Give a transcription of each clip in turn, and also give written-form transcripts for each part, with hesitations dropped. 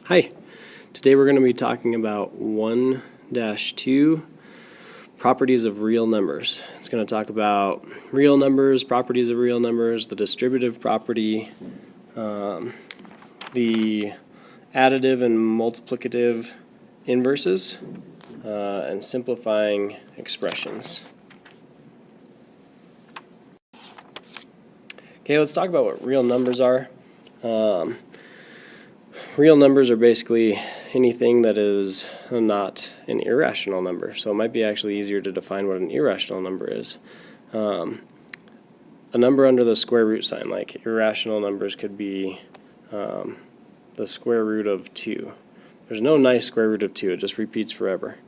Hi, today we're going to be talking about 1-2 properties of real numbers. It's going to talk about real numbers, properties of real numbers, the distributive property, the additive and multiplicative inverses, and simplifying expressions. Okay, let's talk about what real numbers are. Real numbers are basically anything that is not an irrational number. So it might be actually easier to define what an irrational number is. A number under the square root sign, like irrational numbers could be the square root of 2. There's no nice square root of 2. It just repeats forever.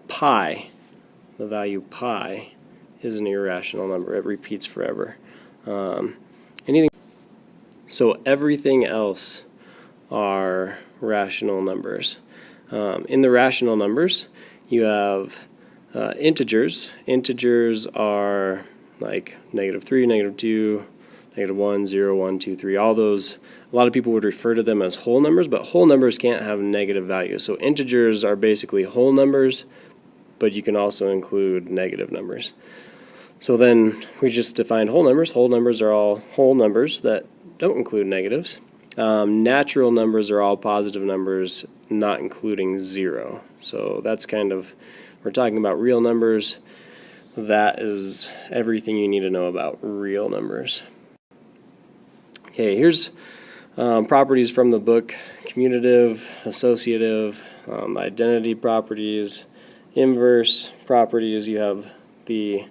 Pi, the value pi, is an irrational number. It repeats forever. So everything else are rational numbers. In the rational numbers, you have integers. Integers are like -3, -2, -1, 0, 1, 2, 3. All those, a lot of people would refer to them as whole numbers, but whole numbers can't have negative values. So integers are basically whole numbers, but you can also include negative numbers. So then we just defined whole numbers. Whole numbers are all whole numbers that don't include negatives. Natural numbers are all positive numbers, not including 0. So that's kind of, we're talking about real numbers. That is everything you need to know about real numbers. Okay, here's properties from the book: commutative, associative, identity properties, inverse properties. You have the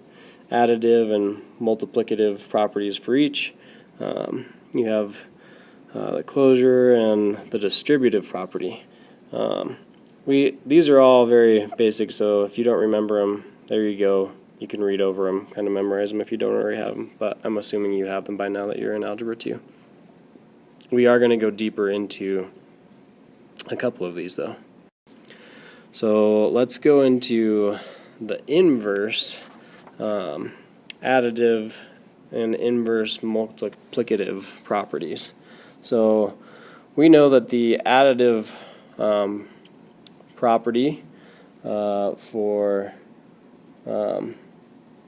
additive and multiplicative properties for each. You have the closure and the distributive property. These are all very basic, so if you don't remember them, there you go. You can read over them, kind of memorize them if you don't already have them, but I'm assuming you have them by now that you're in Algebra 2. We are going to go deeper into a couple of these, though. So let's go into the inverse, additive, and inverse multiplicative properties. So we know that the additive property for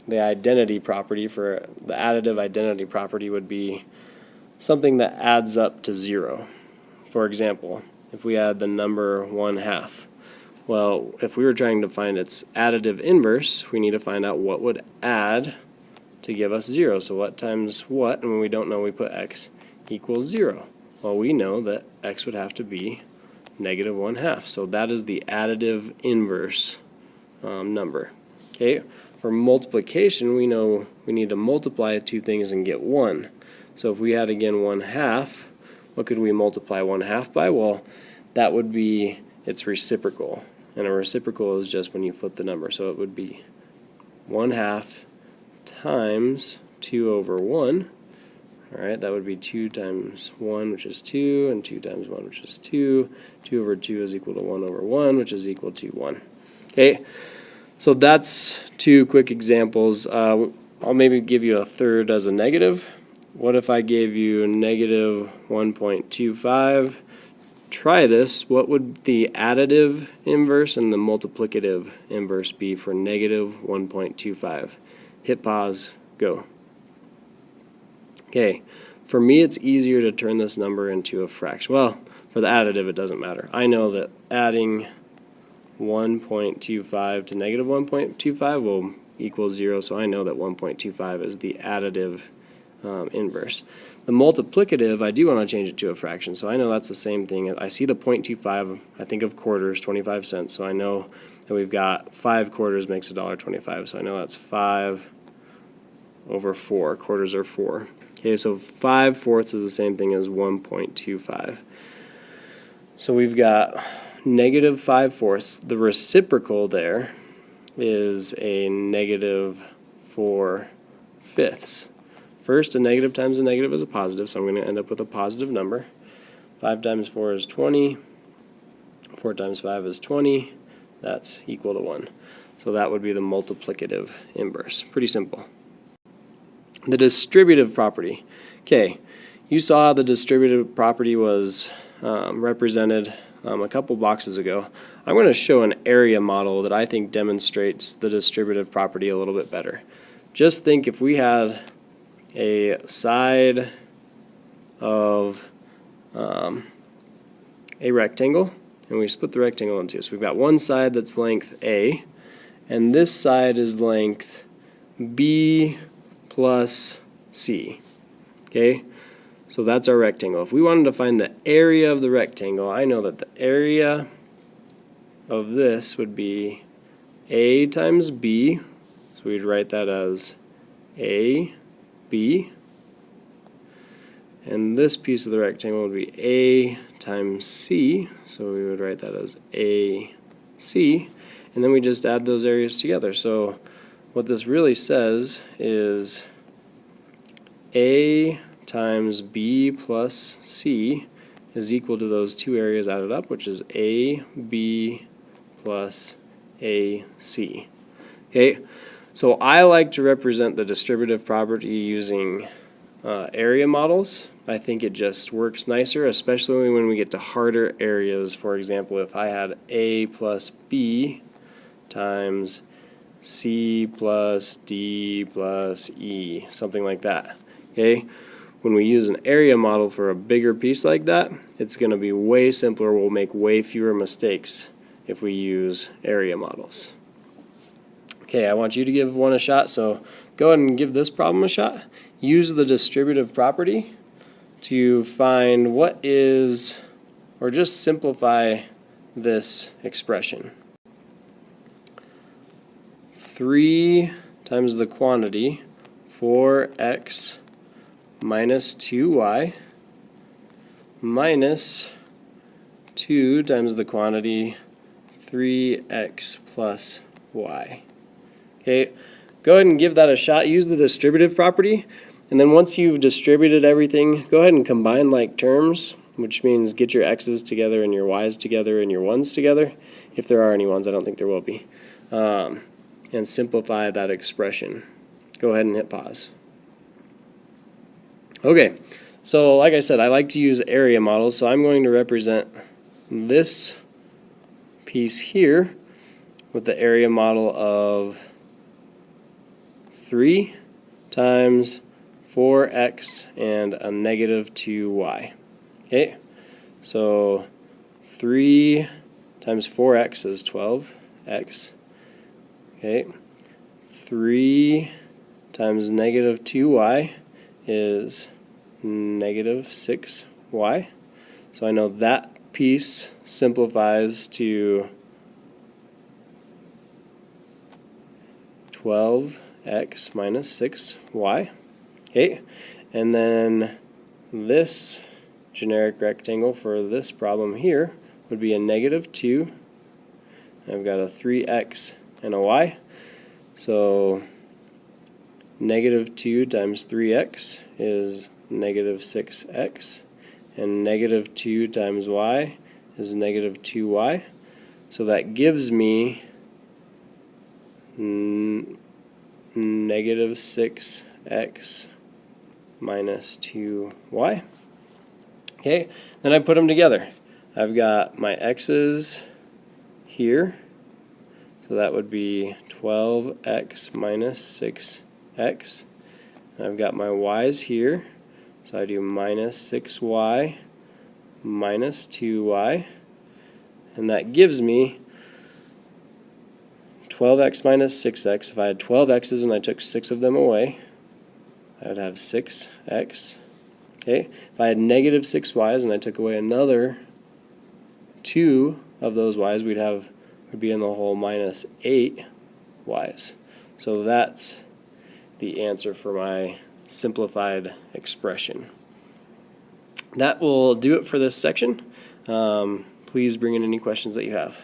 the identity property, for the additive identity property, would be something that adds up to 0. For example, if we add the number 1/2, well, if we were trying to find its additive inverse, we need to find out what would add to give us 0. So what times what, and when we don't know, we put x equals 0. Well, we know that x would have to be -1/2. So that is the additive inverse number. Okay. For multiplication, we know we need to multiply two things and get 1. So if we had again 1/2, what could we multiply 1/2 by? Well, that would be its reciprocal. And a reciprocal is just when you flip the number. So it would be 1/2 times 2 over 1. All right, that would be 2 times 1, which is 2, and 2 times 1, which is 2. 2 over 2 is equal to 1 over 1, which is equal to 1. Okay, so that's two quick examples. I'll maybe give you a third as a negative. What if I gave you -1.25? Try this. What would the additive inverse and the multiplicative inverse be for -1.25? Hit pause, go. Okay, for me it's easier to turn this number into a fraction. Well, for the additive it doesn't matter. I know that adding 1.25 to -1.25 will equal 0, so I know that 1.25 is the additive inverse. The multiplicative, I do want to change it to a fraction, so I know that's the same thing. I see the 0.25, I think of quarters, 25 cents, so I know that we've got 5 quarters makes $1.25, so I know that's 5 over 4. Quarters are 4. Okay, so 5/4 is the same thing as 1.25. So we've got -5/4. The reciprocal there is a -4/5. First, a negative times a negative is a positive, so I'm going to end up with a positive number. 5 times 4 is 20. 4 times 5 is 20. That's equal to 1. So that would be the multiplicative inverse. Pretty simple. The distributive property. Okay, you saw the distributive property was represented a couple boxes ago, I'm going to show an area model that I think demonstrates the distributive property a little bit better. Just think if we had a side of a rectangle, and we split the rectangle in two. So we've got one side that's length A, and this side is length B plus C. Okay? So that's our rectangle. If we wanted to find the area of the rectangle, I know that the area of this would be A times B. So we'd write that as A, B. And this piece of the rectangle would be A times C. So we would write that as AC. And then we just add those areas together. So what this really says is A times B plus C is equal to those two areas added up, which is AB plus AC. Okay, so I like to represent the distributive property using area models. I think it just works nicer, especially when we get to harder areas. For example, if I had A plus B times C plus D plus E, something like that. Okay? When we use an area model for a bigger piece like that, it's going to be way simpler. We'll make way fewer mistakes if we use area models. Okay, I want you to give one a shot, so go ahead and give this problem a shot. Use the distributive property to find what is, or just simplify this expression. 3 times the quantity 4x minus 2y minus 2 times the quantity 3x plus y. Okay, go ahead and give that a shot. Use the distributive property, and then once you've distributed everything, go ahead and combine like terms, which means get your x's together and your y's together and your 1's together. If there are any 1's, I don't think there will be. And simplify that expression. Go ahead and hit pause. Okay, so like I said, I like to use area models, so I'm going to represent this piece here with the area model of 3 times 4x and a negative 2y. Okay, so 3 times 4x is 12x. Okay, 3 times negative 2y is negative 6y. So I know that piece simplifies to 12x minus 6y. Okay, and then this generic rectangle for this problem here would be a negative 2. I've got a 3x and a y. So negative 2 times 3x is negative 6x, and negative 2 times y is negative 2y. So that gives me negative 6x minus 2y. Okay, then I put them together. I've got my x's here, so that would be 12x minus 6x. And I've got my y's here, so I do minus 6y minus 2y, and that gives me 12x minus 6x. If I had 12 x's and I took 6 of them away, I would have 6x. Okay, if I had negative 6y's and I took away another 2 of those y's, would be in the whole minus 8y's. So that's the answer for my simplified expression. That will do it for this section. Please bring in any questions that you have.